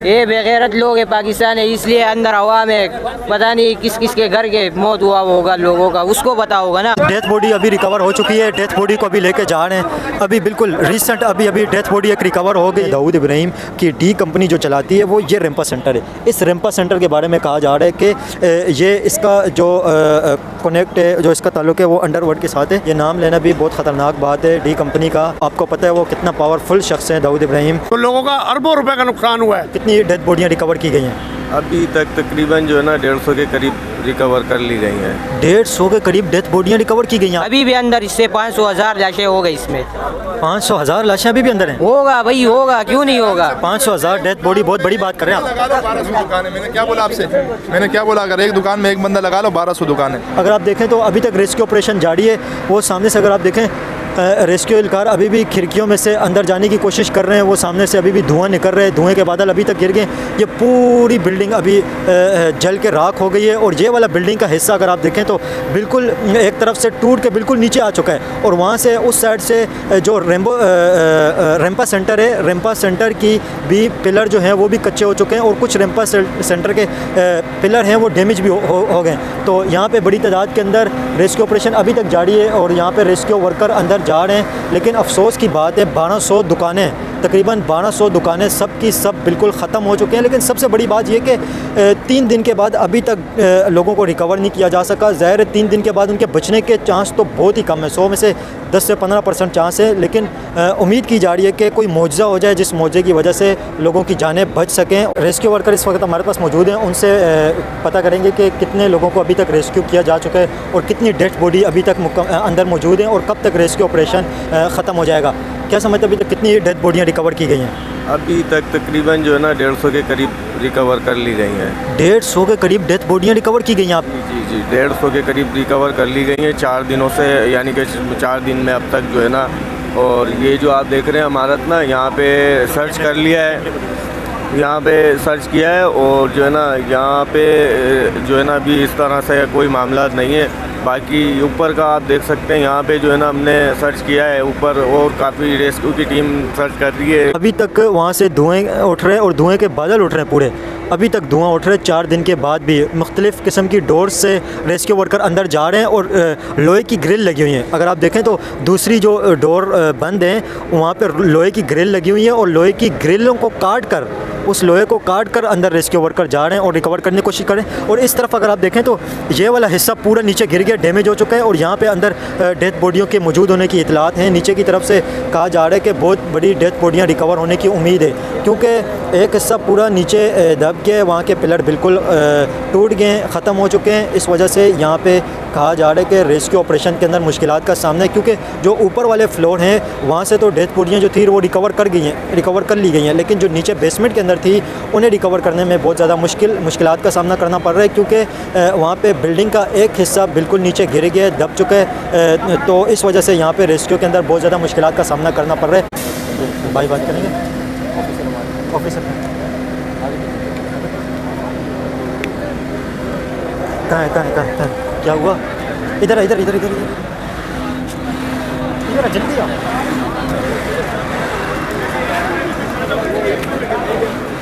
ये बेगैरत लोग है पाकिस्तान है, इसलिए अंदर हवा में पता नहीं किस किस के घर के मौत हुआ होगा लोगों का, उसको पता होगा ना। डेथ बॉडी अभी रिकवर हो चुकी है, डेथ बॉडी को अभी लेके जा रहे हैं। अभी बिल्कुल रिसेंट अभी डेथ बॉडी एक रिकवर हो गई। दाऊद इब्राहिम की डी कंपनी जो चलाती है वो ये रेम्पा सेंटर है। इस रेम्पा सेंटर के बारे में कहा जा रहा है कि ये इसका जो कनेक्ट है, जो इसका ताल्लुक है वो अंडरवर्ल्ड के साथ है। ये नाम लेना भी बहुत ख़तरनाक बात है डी कंपनी का। आपको पता है वो कितना पावरफुल शख्स है दाऊद इब्राहिम। तो लोगों का अरबों रुपए का नुकसान हुआ है। कितनी डेथ बॉडियाँ रिकवर की गई हैं? अभी तक तकरीबन जो है ना 150 के करीब रिकवर कर ली गई हैं। 150 के करीब डेथ बॉडियाँ रिकवर की गई हैं। अभी भी अंदर इससे 500,000 लाशें हो गई इसमें। 500,000 लाशें अभी भी अंदर हैं? होगा भाई, होगा, क्यों नहीं होगा। 500,000 डेथ बॉडी बहुत बड़ी बात कर रहे हैं आप। 1200 दुकानें। मैंने क्या बोला आपसे? मैंने क्या बोला? अगर एक दुकान में एक बंदा लगा लो 1200 दुकानें। अगर आप देखें तो अभी तक रेस्क्यू ऑपरेशन जारी है। वो सामने से अगर आप देखें रेस्क्यू एहलकार अभी भी खिड़कियों में से अंदर जाने की कोशिश कर रहे हैं। वो सामने से अभी भी धुआं निकल रहे हैं, धुएं के बादल अभी तक गिर गए। ये पूरी बिल्डिंग अभी जल के राख हो गई है। और ये वाला बिल्डिंग का हिस्सा अगर आप देखें तो बिल्कुल एक तरफ से टूट के बिल्कुल नीचे आ चुका है। और वहाँ से उस साइड से जो रेम्पा सेंटर है, रेम्पा सेंटर की भी पिलर जो हैं वो भी कच्चे हो चुके हैं। और कुछ रेम्पा सेंटर के पिलर हैं वो डैमेज भी हो गए। तो यहाँ पर बड़ी तादाद के अंदर रेस्क्यू ऑपरेशन अभी तक जारी है और यहाँ पर रेस्क्यू वर्कर अंदर जा रहे हैं। लेकिन अफसोस की बात है 1200 दुकानें, तकरीबन 1200 दुकानें सब की सब बिल्कुल ख़त्म हो चुके हैं। लेकिन सबसे बड़ी बात यह कि 3 दिन के बाद अभी तक लोगों को रिकवर नहीं किया जा सका। ज़ाहिर है 3 दिन के बाद उनके बचने के चांस तो बहुत ही कम है, 100 में से 10 से 15% चांस है। लेकिन उम्मीद की जा रही है कि कोई मौजज़ा हो जाए जिस मौजज़े की वजह से लोगों की जानें बच सकें। रेस्क्यू वर्कर इस वक्त हमारे पास मौजूद हैं, उनसे पता करेंगे कि कितने लोगों को अभी तक रेस्क्यू किया जा चुका है और कितनी डेथ बॉडी अभी तक अंदर मौजूद हैं और कब तक रेस्क्यू ऑपरेशन ख़त्म हो जाएगा। क्या समझते अभी तक कितनी डेथ बॉडियाँ रिकवर की गई हैं? अभी तक तकरीबन जो है ना 150 के करीब रिकवर कर ली गई हैं। 150 के करीब डेथ बॉडियाँ रिकवर की गई हैं आप? जी 150 के करीब रिकवर कर ली गई हैं 4 दिनों से, यानी कि 4 दिन में अब तक जो है ना। और ये जो आप देख रहे हैं इमारत ना, यहाँ पे सर्च कर लिया है, यहाँ पे सर्च किया है और जो है ना यहाँ पे जो है ना अभी इस तरह से कोई मामला नहीं है। बाकी ऊपर का आप देख सकते हैं, यहाँ पे जो है ना हमने सर्च किया है ऊपर और काफ़ी रेस्क्यू की टीम सर्च कर रही है। अभी तक वहाँ से धुएँ उठ रहे हैं और धुएँ के बादल उठ रहे हैं पूरे। अभी तक धुआं उठ रहे हैं 4 दिन के बाद भी। मुख्तलिफ़ किस्म की डोर से रेस्क्यू वर्कर अंदर जा रहे हैं और लोहे की ग्रिल लगी हुई हैं। अगर आप देखें तो दूसरी जो डोर बंद हैं वहाँ पर लोहे की ग्रिल लगी हुई है और लोहे की ग्रिलों को काट कर, उस लोहे को काट कर अंदर रेस्क्यू वर्कर जा रहे हैं और रिकवर करने की कोशिश करें। और इस तरफ अगर आप देखें तो ये वाला हिस्सा पूरा नीचे गिर गया, डैमेज हो चुका है। और यहाँ पे अंदर डेथ बॉडियों के मौजूद होने की इतलात हैं। नीचे की तरफ से कहा जा रहा है कि बहुत बड़ी डेथ बॉडियाँ रिकवर होने की उम्मीद है, क्योंकि एक हिस्सा पूरा नीचे दब के वहाँ के पिलर बिल्कुल टूट गए, ख़त्म हो चुके हैं। इस वजह से यहाँ पे कहा जा रहा है कि रेस्क्यू ऑपरेशन के अंदर मुश्किलात का सामना है, क्योंकि जो ऊपर वाले फ्लोर हैं वहाँ से तो डेथ बॉडियाँ जो थी वो रिकवर कर ली गई हैं। लेकिन जो नीचे बेसमेंट के अंदर थी उन्हें रिकवर करने में बहुत ज़्यादा मुश्किलात का सामना करना पड़ रहा है, क्योंकि वहाँ पे बिल्डिंग का एक हिस्सा बिल्कुल नीचे गिर गया है, दब चुका है। तो इस वजह से यहाँ पे रेस्क्यू के अंदर बहुत ज़्यादा मुश्किलात का सामना करना पड़ रहा है। भाई बात करेंगे ऑफिसर कहाँ है? क्या हुआ? इधर जल्दी आओ।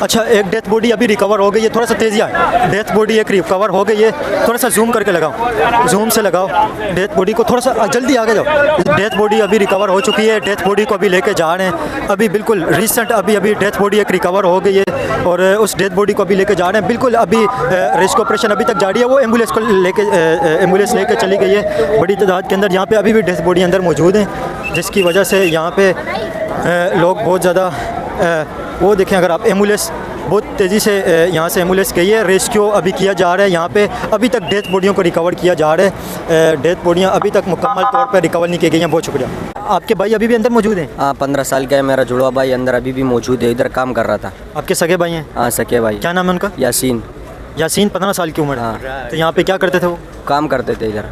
अच्छा, एक डेथ बॉडी अभी रिकवर हो गई है, थोड़ा सा तेज़ी आए। डेथ बॉडी एक रिकवर हो गई है, थोड़ा सा जूम करके लगाओ, जूम से लगाओ डेथ बॉडी को, थोड़ा सा जल्दी आगे जाओ। डेथ बॉडी अभी रिकवर हो चुकी है, डेथ बॉडी को अभी लेके जा रहे हैं। अभी बिल्कुल रिसेंट अभी डेथ बॉडी एक रिकवर हो गई है और उस डेथ बॉडी को अभी लेके जा रहे हैं। बिल्कुल अभी रेस्क्यू ऑपरेशन अभी तक जारी है। वो एम्बुलेंस लेके चली गई है बड़ी तादाद के अंदर। यहाँ पर अभी भी डेथ बॉडी अंदर मौजूद हैं, जिसकी वजह से यहाँ पर लोग बहुत ज़्यादा वो देखें। अगर आप एम्बुलेंस बहुत तेज़ी से यहाँ से एम्बुलेंस गई है, रेस्क्यू अभी किया जा रहा है। यहाँ पे अभी तक डेथ बॉडियों को रिकवर किया जा रहा है। डेथ बॉडियाँ अभी तक मुकम्मल तौर पर रिकवर नहीं की गई हैं। बहुत शुक्रिया। आपके भाई अभी भी अंदर मौजूद हैं? हाँ, 15 साल का है मेरा जुड़वा भाई, अंदर अभी भी मौजूद है, इधर काम कर रहा था। आपके सगे भाई हैं? हाँ, सके भाई। क्या नाम है उनका? यासीन। 15 साल की उम्र। हाँ। तो यहाँ पे क्या करते थे वो? काम करते थे इधर।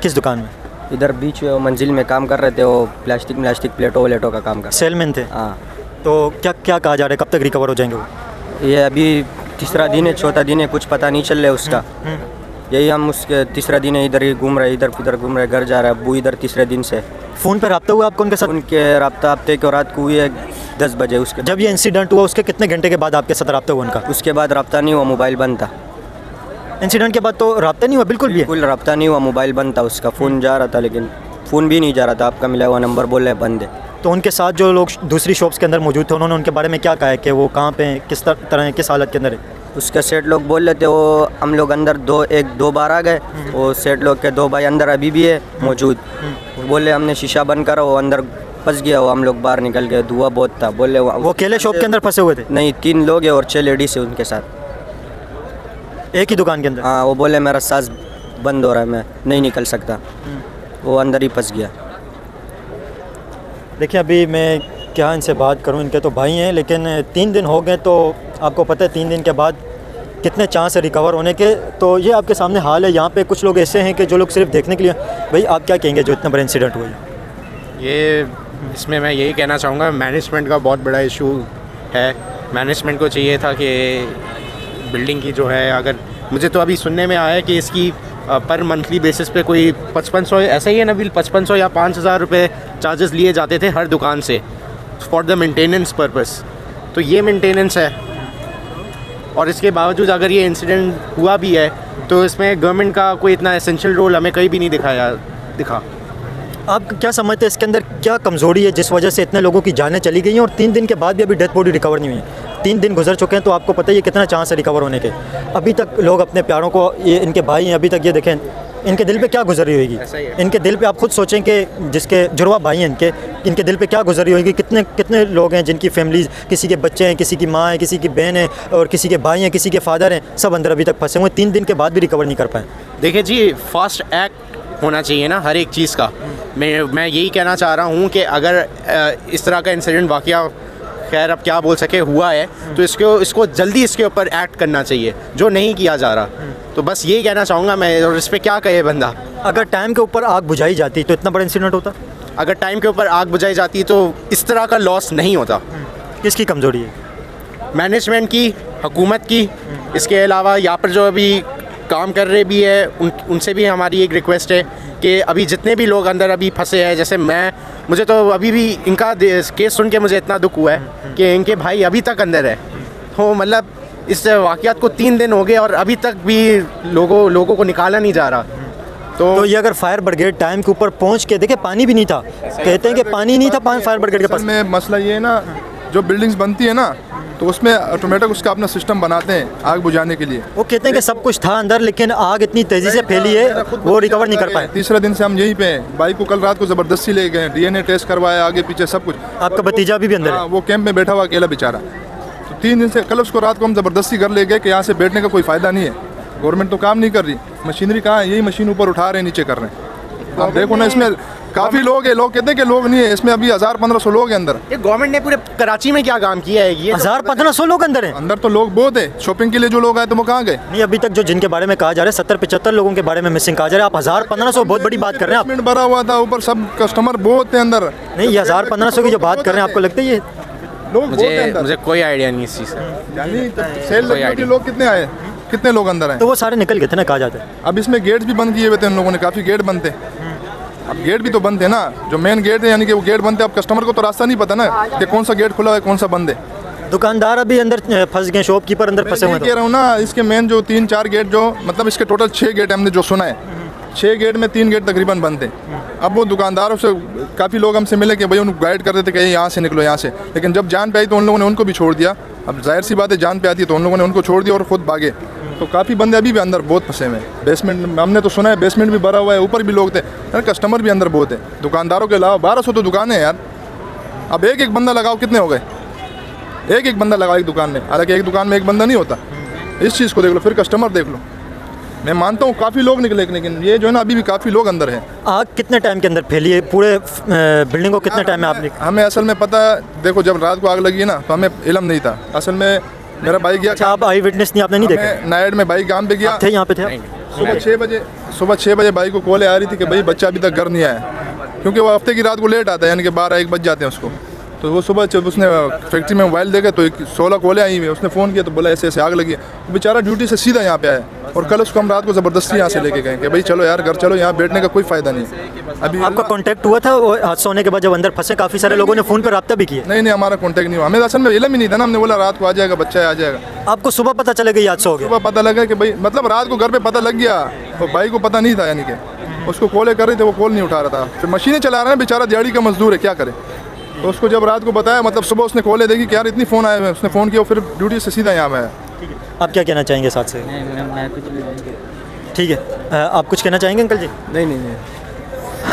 किस दुकान में? इधर बीच मंजिल में काम कर रहे थे, वो प्लास्टिक प्लेटों का काम कर। सेलमैन थे? हाँ। तो क्या कहा जा रहा है, कब तक रिकवर हो जाएंगे वो? ये अभी तीसरा दिन है, चौथा दिन है, कुछ पता नहीं चल रहा है उसका। यही हम उसके तीसरा दिन है, इधर ही घूम रहे, इधर उधर घूम रहे, घर जा रहा है। अबू इधर तीसरे दिन से। फ़ोन पर रब्ता हुआ आपको उनके साथ? उनके रब्ता हफ्ते को रात को हुई है, 10 बजे। उसके जब ये इंसिडेंट हुआ उसके कितने घंटे के बाद आपके साथ रब्ता हुआ उनका? उसके बाद रब्ता नहीं हुआ, मोबाइल बंद था। इंसिडेंट के बाद तो रब्ता नहीं हुआ बिल्कुल भी? बिल्कुल रब्ता नहीं हुआ, मोबाइल बंद था उसका। फ़ोन जा रहा था लेकिन फ़ोन भी नहीं जा रहा था। आपका मिला हुआ नंबर बोल रहे बंद है। तो उनके साथ जो लोग दूसरी शॉप्स के अंदर मौजूद थे उन्होंने उनके बारे में क्या कहा है कि वो कहाँ पे हैं, किस तरह हैं, किस हालत के अंदर है? उसके सेठ लोग बोल रहे थे वो हम लोग अंदर दो बार आ गए। वो सेठ लोग के 2 भाई अंदर अभी भी है मौजूद। बोले हमने शीशा बंद करा, वो अंदर फंस गया। वो हम लोग बाहर निकल गए, धुआं बहुत था। बोले वो अकेले शॉप के अंदर फंसे हुए थे? नहीं, 3 लोग हैं और 6 लेडीज़ है उनके साथ, एक ही दुकान के अंदर? हाँ। वो बोले मेरा सांस बंद हो रहा है, मैं नहीं निकल सकता। वो अंदर ही फंस गया। देखिए अभी मैं क्या इनसे बात करूं, इनके तो भाई हैं लेकिन 3 दिन हो गए, तो आपको पता है 3 दिन के बाद कितने चांस है रिकवर होने के। तो ये आपके सामने हाल है। यहाँ पे कुछ लोग ऐसे हैं कि जो लोग सिर्फ देखने के लिए। भाई आप क्या कहेंगे जो इतना बड़ा इंसिडेंट हुआ है? ये इसमें मैं यही कहना चाहूँगा, मैनेजमेंट का बहुत बड़ा इशू है। मैनेजमेंट को चाहिए था कि बिल्डिंग की जो है, अगर मुझे तो अभी सुनने में आया है कि इसकी पर मंथली बेसिस पे कोई 5500 ऐसा ही है नबील, 5500 या 5000 रुपये चार्जेस लिए जाते थे हर दुकान से फॉर द मेंटेनेंस पर्पस। तो ये मेंटेनेंस है, और इसके बावजूद अगर ये इंसिडेंट हुआ भी है तो इसमें गवर्नमेंट का कोई इतना एसेंशियल रोल हमें कहीं भी नहीं दिखा। आप क्या समझते हैं इसके अंदर क्या कमज़ोरी है जिस वजह से इतने लोगों की जानें चली गई हैं और 3 दिन के बाद भी अभी डेथ बॉडी रिकवर नहीं हुई है? 3 दिन गुजर चुके हैं, तो आपको पता है ये कितना चांस है रिकवर होने के। अभी तक लोग अपने प्यारों को, ये इनके भाई हैं, अभी तक ये देखें इनके दिल पे क्या गुजर रही होगी। इनके दिल पे आप खुद सोचें कि जिसके जुड़वा भाई हैं इनके दिल पे क्या गुजर रही होगी। कितने कितने लोग हैं जिनकी फैमिलीज़, किसी के बच्चे हैं, किसी की माँ है, किसी की बहन है, और किसी के भाई हैं, किसी के फादर हैं, सब अंदर अभी तक फंसे हुए। 3 दिन के बाद भी रिकवर नहीं कर पाए। देखिए जी, फास्ट एक्ट होना चाहिए ना हर एक चीज़ का। मैं यही कहना चाह रहा हूँ कि अगर इस तरह का इंसिडेंट वाक़या, खैर अब क्या बोल सके, हुआ है तो इसको जल्दी इसके ऊपर एक्ट करना चाहिए, जो नहीं किया जा रहा। तो बस यही कहना चाहूँगा मैं, और इस पर क्या कहे बंदा। अगर टाइम के ऊपर आग बुझाई जाती तो इतना बड़ा इंसिडेंट होता? अगर टाइम के ऊपर आग बुझाई जाती तो इस तरह का लॉस नहीं होता। किसकी कमज़ोरी है? मैनेजमेंट की, हुकूमत की। इसके अलावा यहाँ पर जो अभी काम कर रहे भी है उनसे भी हमारी एक रिक्वेस्ट है कि अभी जितने भी लोग अंदर अभी फंसे हैं, जैसे मुझे तो अभी भी इनका केस सुन के मुझे इतना दुख हुआ है कि इनके भाई अभी तक अंदर है। तो मतलब इस वाक़यात को 3 दिन हो गए और अभी तक भी लोगों को निकाला नहीं जा रहा। तो ये अगर फायर ब्रिगेड टाइम के ऊपर पहुंच के देखे, पानी भी नहीं था, कहते हैं कि पानी नहीं था फायर ब्रिगेड के पास में। मसला ये है ना, जो बिल्डिंग्स बनती है ना तो उसमें ऑटोमेटिक उसका अपना सिस्टम बनाते हैं आग बुझाने के लिए। वो कहते हैं कि सब कुछ था अंदर, लेकिन आग इतनी तेज़ी से फैली है वो रिकवर नहीं कर पाए। 3रा दिन से हम यहीं पे हैं। बाइक को कल रात को ज़बरदस्ती ले गए, DNA टेस्ट करवाया, आगे पीछे सब कुछ। आपका भतीजा भी अंदर है? वो कैंप में बैठा हुआ अकेला बेचारा। तो 3 दिन से, कल उसको रात को हम ज़बरदस्ती कर ले गए कि यहाँ से बैठने का कोई फ़ायदा नहीं है, गवर्नमेंट तो काम नहीं कर रही, मशीनरी कहाँ है, यही मशीन ऊपर उठा रहे हैं, नीचे कर रहे हैं। आप देखो ना, इसमें काफ़ी लोग हैं। लोग कहते हैं कि लोग नहीं है, इसमें अभी 1000-1500 लोग हैं अंदर। ये गवर्नमेंट ने पूरे कराची में क्या काम किया है? ये 1000-1500 लोग अंदर हैं। अंदर तो लोग बहुत है, शॉपिंग के लिए जो लोग आए तो वो कहाँ गए? नहीं, अभी तक जो जिनके बारे में कहा जा रहा है 70-75 लोगों के बारे में मिसिंग कहा जा रहा है। आप 1000-1500 बहुत बड़ी बात कर रहे हैं। आप भरा हुआ था ऊपर, सब कस्टमर बहुत थे अंदर। नहीं, ये 1000-1500 की जो बात कर रहे हैं, आपको लगता है ये लोग बहुत हैं अंदर? मुझे कोई आइडिया नहीं इस चीज़ का। सेल लगने के लोग कितने आए, कितने लोग अंदर आए? तो वो सारे निकल गए थे ना, कहा जाता है। अब इसमें गेट्स भी बंद किए हुए थे उन लोगों ने, काफ़ी गेट बंद थे। अब गेट भी तो बंद है ना, जो मेन गेट है, यानी कि वो गेट बंद है। अब कस्टमर को तो रास्ता नहीं पता ना कि कौन सा गेट खुला है, कौन सा बंद है। दुकानदार अभी अंदर फंस गए, शॉपकीपर अंदर फंसे हुए मैं कह रहा हूँ ना, इसके मेन जो 3-4 गेट, जो मतलब इसके टोटल 6 गेट हमने जो सुना है, 6 गेट में 3 गेट तकरीबन बंद थे। अब वो दुकानदारों से काफ़ी लोग हमसे मिले कि भाई उनको गाइड कर रहे थे कि यहाँ से निकलो, यहाँ से, लेकिन जब जान पे आई तो उन लोगों ने उनको भी छोड़ दिया। अब जाहिर सी बात है, जान पे आती है तो उन लोगों ने उनको छोड़ दिया और खुद भागे। तो काफ़ी बंदे अभी भी अंदर बहुत फंसे हुए हैं। बेसमेंट में हमने तो सुना है बेसमेंट भी भरा हुआ है, ऊपर भी लोग थे यार, कस्टमर भी अंदर बहुत है। दुकानदारों के अलावा 1200 तो दुकानें हैं यार। अब एक बंदा लगाओ, कितने हो गए? एक बंदा लगाओ एक दुकान में, हालांकि एक दुकान में एक बंदा नहीं होता। इस चीज़ को देख लो, फिर कस्टमर देख लो। मैं मानता हूँ काफ़ी लोग निकले, लेकिन ये जो है ना, अभी भी काफ़ी लोग अंदर हैं। आग कितने टाइम के अंदर फैली है? पूरे बिल्डिंग को कितने टाइम में आपने? हमें असल में पता, देखो जब रात को आग लगी है ना, तो हमें इल्म नहीं था। असल में मेरा भाई गया। अच्छा, आप आई विटनेस नहीं, आपने नहीं देखा? नाइट में भाई काम पे गया थे, यहाँ पे थे? सुबह 6 बजे भाई को कॉल आ रही थी कि भाई बच्चा अभी तक घर नहीं आया, क्योंकि वो हफ्ते की रात को लेट आता है, यानी कि 12-1 बज जाते हैं उसको। तो वो सुबह जब उसने फैक्ट्री में मोबाइल देखा तो 16 कोले आई हुई, उसने फ़ोन किया तो बोला ऐसे ऐसे आग लगी है। वो बेचारा ड्यूटी से सीधा यहाँ पे आया और कल उसको हम रात को ज़बरदस्ती यहाँ से लेके गए कि भाई चलो यार घर चलो, यहाँ बैठने का कोई फ़ायदा नहीं है। अभी आपका कांटेक्ट हुआ था वो हादसा होने के बाद जब अंदर फंसे? काफ़ी सारे लोगों ने फ़ोन पर रब्ता भी किया। नहीं, हमारा कॉन्टैक्ट नहीं हुआ, हमें असल में इल्म ही नहीं था ना, हमने बोला रात को आ जाएगा, बच्चा आ जाएगा। आपको सुबह पता चला कि ये हादसा हो गया? सुबह पता लगा कि भाई मतलब रात को घर पे पता लग गया और भाई को पता नहीं था, यानी कि उसको कॉलें कर रहे थे, वो कॉल नहीं उठा रहा था। फिर मशीनें चला रहे हैं, बेचारा दिहाड़ी का मजदूर है, क्या करे। तो उसको जब रात को बताया, मतलब सुबह उसने कॉलें देखी कि यार इतनी फ़ोन आए हुए, उसने फ़ोन किया, फिर ड्यूटी से सीधा यहाँ आया। आप क्या कहना चाहेंगे साथ से? ठीक है, आप कुछ कहना चाहेंगे अंकल जी? नहीं।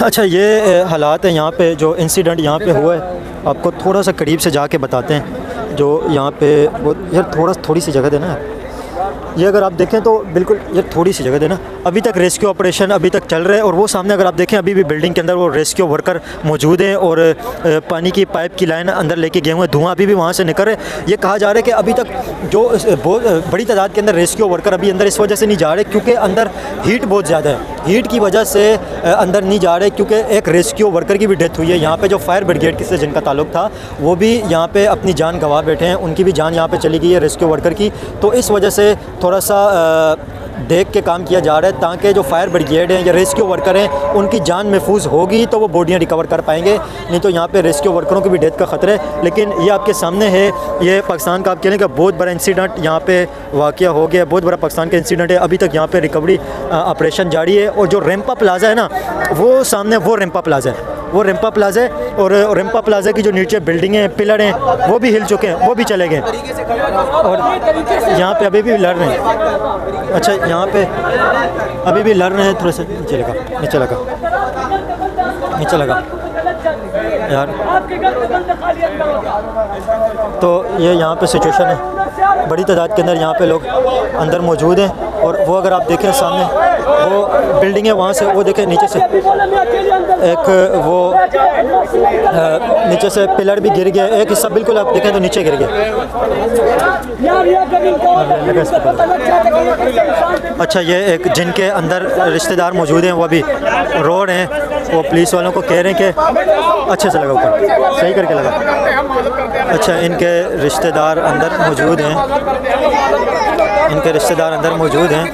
अच्छा, ये हालात है यहाँ पे, जो इंसिडेंट यहाँ पे हुआ है आपको थोड़ा सा करीब से जाके बताते हैं। जो यहाँ पे वो यार थोड़ी सी जगह देना, ये अगर आप देखें तो बिल्कुल ये थोड़ी सी जगह देना। अभी तक रेस्क्यू ऑपरेशन अभी तक चल रहा है और वो सामने अगर आप देखें अभी भी बिल्डिंग के अंदर वो रेस्क्यू वर्कर मौजूद हैं और पानी की पाइप की लाइन अंदर लेके गए हुए हैं, धुआं अभी भी वहाँ से निकल रहा है। ये कहा जा रहा है कि अभी तक जो बहुत बड़ी तादाद के अंदर रेस्क्यू वर्कर अभी अंदर इस वजह से नहीं जा रहे क्योंकि अंदर हीट बहुत ज़्यादा है, हीट की वजह से अंदर नहीं जा रहे क्योंकि एक रेस्क्यू वर्कर की भी डेथ हुई है यहाँ पे, जो फायर ब्रिगेड से जिनका ताल्लुक था वो भी यहाँ पे अपनी जान गंवा बैठे हैं, उनकी भी जान यहाँ पे चली गई है रेस्क्यू वर्कर की। तो इस वजह से थोड़ा सा देख के काम किया जा रहा है ताकि जो फायर ब्रिगेड हैं या रेस्क्यू वर्कर हैं उनकी जान महफूज होगी तो वो बॉडियाँ रिकवर कर पाएंगे, नहीं तो यहाँ पे रेस्क्यू वर्करों की भी डेथ का ख़तरा है। लेकिन ये आपके सामने है, ये पाकिस्तान का आप कह लें कि बहुत बड़ा इंसिडेंट यहाँ पे वाक़या हो गया, बहुत बड़ा पाकिस्तान का इंसिडेंट है। अभी तक यहाँ पे रिकवरी ऑपरेशन जारी है और जो रेम्पा प्लाजा है ना, वो सामने वो रेम्पा प्लाजा है, वो रेम्पा प्लाजा है और रेम्पा प्लाजा की जो नीचे बिल्डिंगें हैं, पिलर हैं, वो भी हिल चुके हैं, वो भी चले गए और यहाँ पे अभी भी लड़ रहे हैं। अच्छा, यहाँ पे अभी भी लड़ रहे हैं, थोड़ा सा नीचे लगा यार। तो ये यहाँ पे सिचुएशन है, बड़ी तादाद के अंदर यहाँ पे लोग अंदर मौजूद हैं और वो अगर आप देखें सामने वो बिल्डिंग है, वहाँ से वो देखें नीचे से एक वो नीचे से पिलर भी गिर गया, एक हिस्सा बिल्कुल आप देखें तो नीचे गिर गया। अच्छा, ये एक जिनके अंदर रिश्तेदार मौजूद हैं वो अभी रोड हैं, वो पुलिस वालों को कह रहे हैं कि अच्छे से लगा, ऊपर सही करके लगा। अच्छा, इनके रिश्तेदार अंदर मौजूद हैं, इनके रिश्तेदार अंदर मौजूद हैं,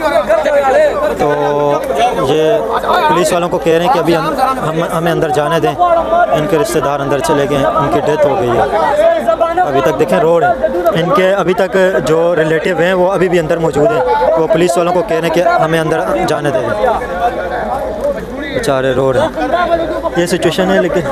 तो ये पुलिस वालों को कह रहे हैं कि अभी हमें अंदर जाने दें, इनके रिश्तेदार अंदर चले गए हैं, उनकी डेथ हो गई है। अभी तक देखें रोड है, इनके अभी तक जो रिलेटिव हैं वो अभी भी अंदर मौजूद हैं, वो पुलिस वालों को कह रहे हैं कि हमें अंदर जाने दें, बेचारे रोड है। ये सिचुएशन है। लेकिन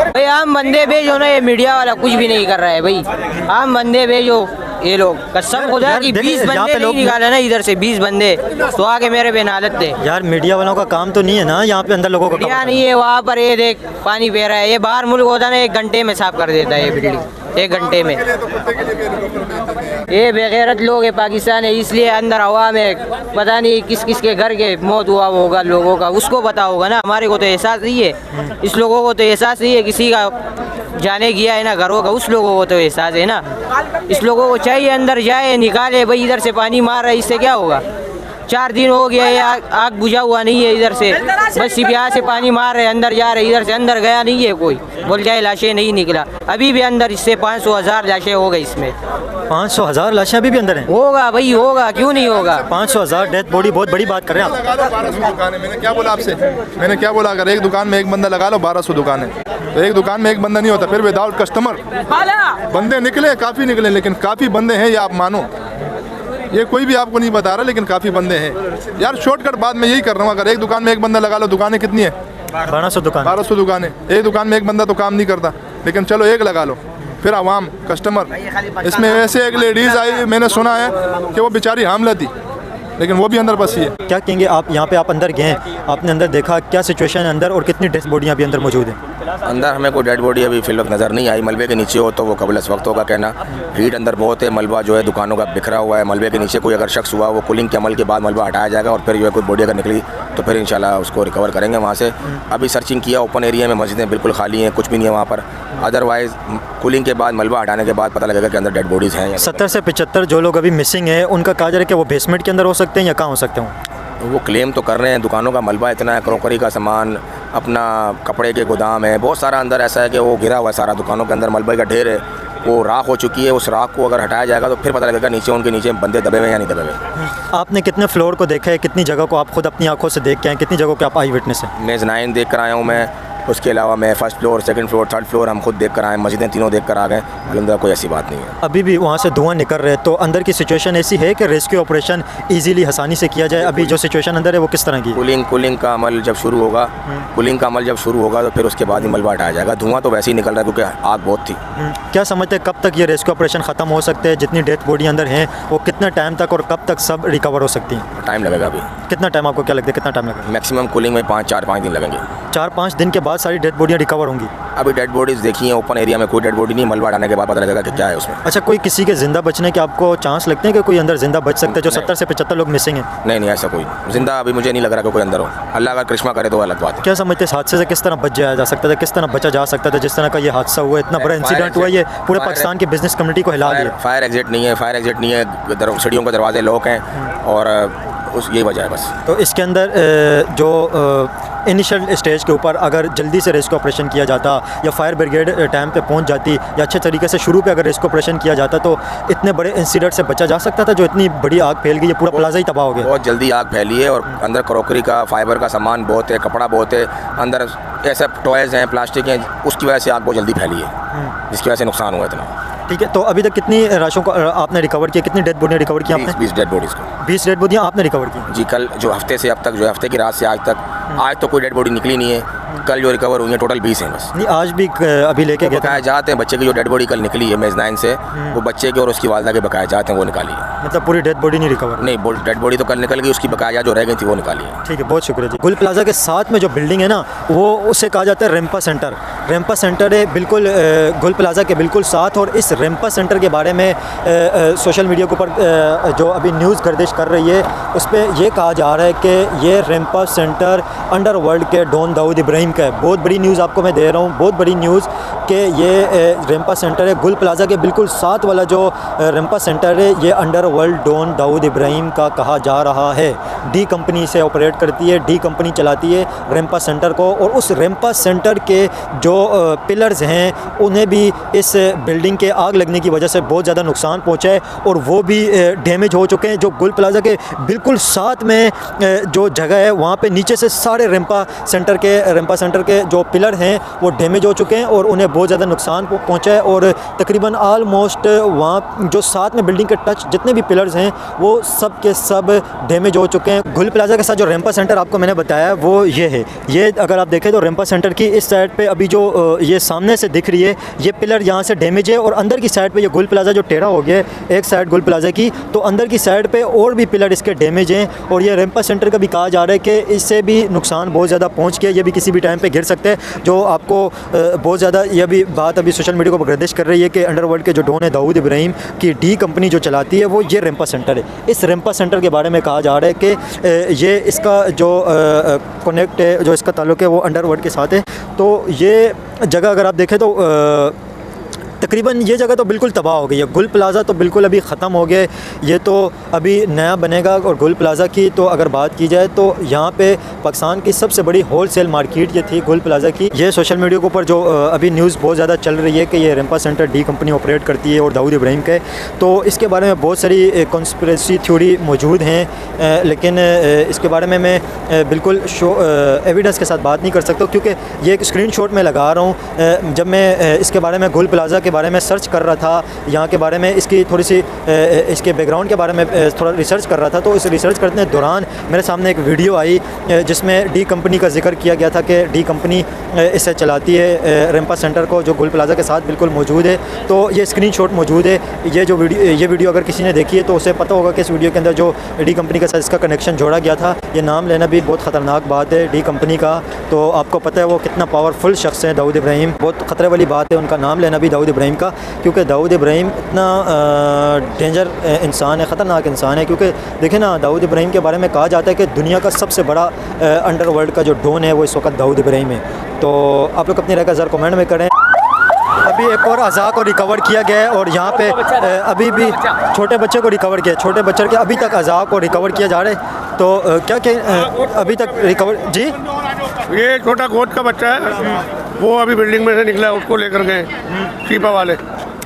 भाई आम बंदे भेजो ना, ये मीडिया वाला कुछ भी नहीं कर रहा है भाई, आम बंदे भेजो। ये लोग कसम खुदा की 20 बंदे नहीं निकाले ना इधर से, 20 बंदे तो आगे मेरे बेन हालत थे यार। मीडिया वालों का काम तो नहीं है ना यहाँ पे अंदर लोगों का मीडिया नहीं है, वहाँ पर ये देख पानी बह रहा है, ये बाहर मुल्क होता ना 1 घंटे में साफ कर देता है ये बिल्डिंग, 1 घंटे में। ये बेगैरत लोग है, पाकिस्तान है, इसलिए अंदर हवा में पता नहीं किस किस के घर के मौत हुआ होगा लोगों का, उसको पता होगा ना, हमारे को तो एहसास नहीं है, इस लोगों को तो एहसास नहीं है, किसी का जाने गया है ना घरों का, उस लोगों को तो एहसास है ना। इस लोगों को चाहिए अंदर जाए, निकाले भाई, इधर से पानी मार रहा है, इससे क्या होगा। 4 दिन हो गया ये आग बुझा हुआ नहीं है इधर से, बस सिर्फ यहाँ से पानी मार रहे, अंदर जा रहे, इधर से अंदर गया नहीं है कोई, बोल जाए लाशें नहीं निकला, अभी भी अंदर इससे 500,000 लाशें हो गई इसमें। 500,000 लाशें अभी भी अंदर हैं? होगा भाई, होगा, क्यों नहीं होगा। 500,000 डेथ बॉडी, बहुत बड़ी बात कर रहे हैं आप। 1200 दुकानें, मैंने क्या बोला आपसे, मैंने क्या बोला, अगर एक दुकान में एक बंदा लगा लो 1200 दुकानें, तो एक दुकान में एक बंदा नहीं होता, फिर विदाउट कस्टमर बंदे निकले, काफ़ी निकले, लेकिन काफ़ी बंदे हैं, ये आप मानो, ये कोई भी आपको नहीं बता रहा, लेकिन काफ़ी बंदे हैं यार। शॉर्टकट बात मैं यही कर रहा हूँ, अगर एक दुकान में एक बंदा लगा लो, दुकानें कितनी है, 1200 दुकान, 1200 दुकानें, एक दुकान में एक बंदा तो काम नहीं करता, लेकिन चलो एक लगा लो, फिर आवाम कस्टमर। इसमें ऐसे एक लेडीज़ आई, मैंने सुना है कि वो बेचारी हामला थी, लेकिन वो भी अंदर बसी है। क्या कहेंगे आप, यहाँ पे आप अंदर गए, आपने अंदर देखा, क्या सिचुएशन है अंदर और कितनी डेथ बॉडियाँ अभी अंदर मौजूद हैं? अंदर हमें कोई डेड बॉडी अभी फिल वक्त नज़र नहीं आई। मलबे के नीचे हो तो वो कबल वक्त होगा कहना। हीट अंदर बहुत है, मलबा जो है दुकानों का बिखरा हुआ है। मलबे के नीचे कोई अगर शख्स हुआ वो कूलिंग के अमल के बाद मलबा हटाया जाएगा और फिर जो है कोई बॉडी अगर निकली तो फिर इंशाल्लाह उसको रिकवर करेंगे वहाँ से। अभी सर्चिंग किया ओपन एरिया में, मस्जिदें बिल्कुल खाली हैं, कुछ भी नहीं है वहाँ पर। अदरवाइज़ कूलिंग के बाद मलबा हटाने के बाद पता लगेगा कि अंदर डेड बॉडीज़ हैं। 70 से 75 जो लोग अभी मिसिंग हैं उनका कहा जा रहा है कि वो बेसमेंट के अंदर हो सकते हैं या कहाँ हो सकते हैं? वो क्लेम तो कर रहे हैं, दुकानों का मलबा इतना है, क्रॉकरी का सामान, अपना कपड़े के गोदाम है, बहुत सारा अंदर ऐसा है कि वो घिरा हुआ है सारा, दुकानों के अंदर मलबे का ढेर है, वो राख हो चुकी है। उस राख को अगर हटाया जाएगा तो फिर पता लगेगा नीचे उनके नीचे बंदे दबे हुए या नहीं दबे हुए। आपने कितने फ्लोर को देखा है, कितनी जगह को आप खुद अपनी आंखों से देख के आए, कितनी जगह को आप आई विटनेस है? मेज़नाइन देख कर आया हूँ मैं, उसके अलावा मैं first floor, second floor, third floor हम खुद देख कर आए, मस्जिदें तीनों देख कर आ गए। अलहमदिल्ला कोई ऐसी बात नहीं है। अभी भी वहाँ से धुआं निकल रहे हैं, तो अंदर की सिचुएशन ऐसी है कि रेस्क्यू ऑपरेशन इजीली आसानी से किया जाए? अभी जो सिचुएशन अंदर है वो किस तरह की? कूलिंग का अमल जब शुरू होगा, तो फिर उसके बाद ही मलबा हटाया जाएगा। धुआं तो वैसे ही निकल रहा है क्योंकि आग बहुत थी। क्या समझते हैं कब तक ये रेस्क्यू ऑपरेशन ख़त्म हो सकते हैं? जितनी डेथ बॉडी अंदर हैं वो कितना टाइम तक और कब तक सब रिकवर हो सकती हैं? टाइम लगेगा अभी। कितना टाइम आपको क्या लगता है, कितना टाइम लगेगा? मैक्सिमम कूलिंग में 4-5 दिन लगेंगे। 4-5 दिन के बाद सारी डेथ बॉडियाँ रिकवर होंगी? अभी डेड बॉडीज़ देखी हैं ओपन एरिया में, कोई डेड बॉडी नहीं, मलबा हटाने के बाद पता लगेगा कि क्या है उसमें। अच्छा, कोई किसी के ज़िंदा बचने के आपको चांस लगते हैं कि कोई अंदर ज़िंदा बच सकता है? जो 70 से 75 लोग मिसिंग हैं। नहीं, ऐसा कोई ज़िंदा अभी मुझे नहीं लग रहा कि कोई अंदर हो। अल्लाह का करिश्मा करे तो अलग बात है। क्या समझते हैं इस हादसे से किस तरह बच जाया जा सकता था, किस तरह बचा जा सकता था? जिस तरह का ये हादसा हुआ, इतना बड़ा इंसिडेंट हुआ, ये पूरे पाकिस्तान की बिजनेस कम्युनिटी को हिला दिया। फायर एग्जिट नहीं है, सीढ़ियों के दरवाजे लॉक हैं और यही वजह है बस। तो इसके अंदर जो इनिशियल स्टेज के ऊपर अगर जल्दी से रेस्क्यू ऑपरेशन किया जाता या फायर ब्रिगेड टाइम पे पहुंच जाती या अच्छे तरीके से शुरू पे अगर रेस्क्यू ऑपरेशन किया जाता तो इतने बड़े इंसिडेंट से बचा जा सकता था। जो इतनी बड़ी आग फैल गई है, पूरा प्लाजा ही तबाह हो गया। बहुत जल्दी आग फैली है और अंदर क्रॉकरी का, फाइबर का सामान बहुत है, कपड़ा बहुत है, अंदर ऐसे टॉयज़ हैं, प्लास्टिक हैं, उसकी वजह से आग बहुत जल्दी फैली है, जिसकी वजह से नुकसान हुआ इतना। ठीक है, तो अभी तक कितनी राशों को आपने रिकवर किया, कितनी डेड बॉडियाँ रिकवर की आपने? 20 डेड बॉडीज़ को। 20 डेड बॉडियाँ आपने रिकवर की? जी, कल जो हफ्ते से अब तक, जो हफ्ते की रात से आज तक, आज तो कोई डेड बॉडी निकली नहीं है। कल जो रिकवर हुई है टोटल 20 हैं बस। नहीं, आज भी अभी लेके गए बकाया जाते हैं बच्चे की, जो डेड बॉडी कल निकली है मेज़नाइन से, वो बच्चे के और उसकी वालदा के बकाया जाते हैं, वो निकाली है। मतलब पूरी डेड बॉडी नहीं रिकवर? नहीं, डेड बॉडी तो कल निकल गई, उसकी बकाया जो रह गई थी वो निकाली है। ठीक है, बहुत शुक्रिया जी। गुल प्लाजा के साथ में जो बिल्डिंग है ना, वो उसे कहा जाता है रेम्पा सेंटर। रेम्पा सेंटर है बिल्कुल गुल प्लाजा के बिल्कुल साथ। और इस रेम्पा सेंटर के बारे में सोशल मीडिया के ऊपर जो अभी न्यूज़ गर्दिश कर रही है, उस पर यह कहा जा रहा है कि ये रेम्पा सेंटर अंडरवर्ल्ड के डॉन दाऊद इब्राहिम का है। बहुत बड़ी न्यूज़ आपको मैं दे रहा हूँ, बहुत बड़ी न्यूज़ कि ये रेम्पा सेंटर है गुल प्लाजा के बिल्कुल साथ वाला जो रेम्पा सेंटर है, ये अंडरवर्ल्ड डॉन दाऊद इब्राहिम का कहा जा रहा है। डी कंपनी से ऑपरेट करती है, डी कंपनी चलाती है रेम्पा सेंटर को। और उस रेम्पा सेंटर के जो पिलर्स हैं उन्हें भी इस बिल्डिंग के आग लगने की वजह से बहुत ज़्यादा नुकसान पहुँचा है और वो भी डैमेज हो चुके हैं। जो गुल प्लाजा के बिल्कुल साथ में जो जगह है वहाँ पे नीचे से सारे रेम्पा सेंटर के जो पिलर हैं वो डैमेज हो चुके हैं और उन्हें बहुत ज़्यादा नुकसान पहुँचा है। और तकरीबन आलमोस्ट वहाँ जो साथ में बिल्डिंग के टच जितने भी पिलर्स हैं वो सब के सब डैमेज हो चुके हैं। गुल प्लाजा के साथ जो रेम्पा सेंटर आपको मैंने बताया वो ये है। ये अगर आप देखें तो रेम्पा सेंटर की इस साइड पे अभी जो ये सामने से दिख रही है, ये पिलर यहाँ से डैमेज है और अंदर की साइड पे ये गुल प्लाजा जो टेढ़ा हो गया है एक साइड गुल प्लाजा की, तो अंदर की साइड पे और भी पिलर इसके डैमेज हैं। और ये रेम्पा सेंटर का भी कहा जा रहा है कि इससे भी नुकसान बहुत ज़्यादा पहुँच गया, ये भी किसी भी टाइम पे गिर सकते हैं। जो आपको बहुत ज़्यादा ये भी बात अभी सोशल मीडिया को गर्दिश कर रही है कि अंडरवर्ल्ड के जो डॉन है दाऊद इब्राहिम की डी कंपनी जो चलाती है वो ये रेम्पा सेंटर है। इस रेम्पा सेंटर के बारे में कहा जा रहा है कि ये इसका जो कनेक्ट है, जो इसका ताल्लुक़ है वो अंडरवर्ल्ड के साथ है। तो ये जगह अगर आप देखें तो तकरीबन ये जगह तो बिल्कुल तबाह हो गई है। गुल प्लाज़ा तो बिल्कुल अभी ख़त्म हो गया, ये तो अभी नया बनेगा। और गुल प्लाज़ा की तो अगर बात की जाए तो यहाँ पे पाकिस्तान की सबसे बड़ी होलसेल मार्केट ये थी गुल प्लाज़ा की। ये सोशल मीडिया के ऊपर जो अभी न्यूज़ बहुत ज़्यादा चल रही है कि ये Rampa centre D company operate करती है और दाऊद इब्राहिम के, तो इसके बारे में बहुत सारी कॉन्स्पिरेसी थ्योरी मौजूद हैं। लेकिन इसके बारे में मैं बिल्कुल एविडेंस के साथ बात नहीं कर सकता क्योंकि ये एक स्क्रीनशॉट मैं लगा रहा हूँ। जब मैं इसके बारे में गुल प्लाज़ा के बारे में सर्च कर रहा था, यहाँ के बारे में इसकी थोड़ी सी इसके बैकग्राउंड के बारे में थोड़ा रिसर्च कर रहा था, तो इस रिसर्च करने के दौरान मेरे सामने एक वीडियो आई जिसमें डी कंपनी का जिक्र किया गया था कि डी कंपनी इसे चलाती है रेम्पा सेंटर को, जो गुल प्लाजा के साथ बिल्कुल मौजूद है। तो ये स्क्रीनशॉट मौजूद है। ये वीडियो अगर किसी ने देखी है तो उसे पता होगा कि इस वीडियो के अंदर जो डी कंपनी के साथ इसका कनेक्शन जोड़ा गया था। ये नाम लेना भी बहुत ख़तरनाक बात है डी कंपनी का। तो आपको पता है वो कितना पावरफुल शख्स है दाऊद इब्राहिम, बहुत ख़तरे वाली बात है उनका नाम लेना भी दाऊद इब्राहिम का, क्योंकि दाऊद इब्राहिम इतना डेंजर इंसान है, ख़तरनाक इंसान है। क्योंकि देखें ना, दाऊद इब्राहिम के बारे में कहा जाता है कि दुनिया का सबसे बड़ा अंडरवर्ल्ड का जो डॉन है वो इस वक्त दाऊद इब्राहिम है। तो आप लोग अपनी राय का ज़रा कमेंट में करें। अभी एक और अज़ा को रिकवर किया गया है और यहाँ पे अभी भी छोटे बच्चे को रिकवर किया, छोटे बच्चे के अभी तक अज़ा को रिकवर किया जा रहा है। तो क्या अभी तक रिकवर जी, ये छोटा गोद का बच्चा है, वो अभी बिल्डिंग में से निकला है, उसको लेकर गए शीपा वाले।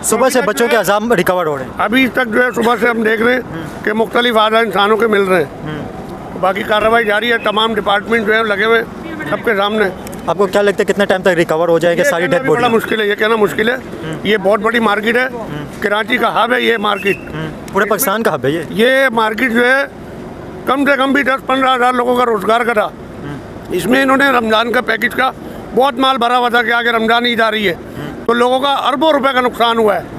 सुबह से बच्चों के अज़ा रिकवर हो रहे हैं। अभी तक जो है सुबह से हम देख रहे हैं कि मुख्तलिफ आधा इंसानों के मिल रहे हैं। बाकी कार्रवाई जारी है, तमाम डिपार्टमेंट जो है लगे हुए सबके सामने। आपको क्या लगता है कितना टाइम तक रिकवर हो जाएगा सारी डेड बॉडी? बड़ा मुश्किल है, ये कहना मुश्किल है। ये बहुत बड़ी मार्केट है, कराची का हब है ये मार्केट, पूरे पाकिस्तान का हब है ये मार्केट जो है कम से कम भी 10-15 हज़ार लोगों का रोजगार का था। इसमें इन्होंने रमज़ान का पैकेज का बहुत माल भरा हुआ था कि आगे रमज़ान ईद आ रही है, तो लोगों का अरबों रुपए का नुकसान हुआ है।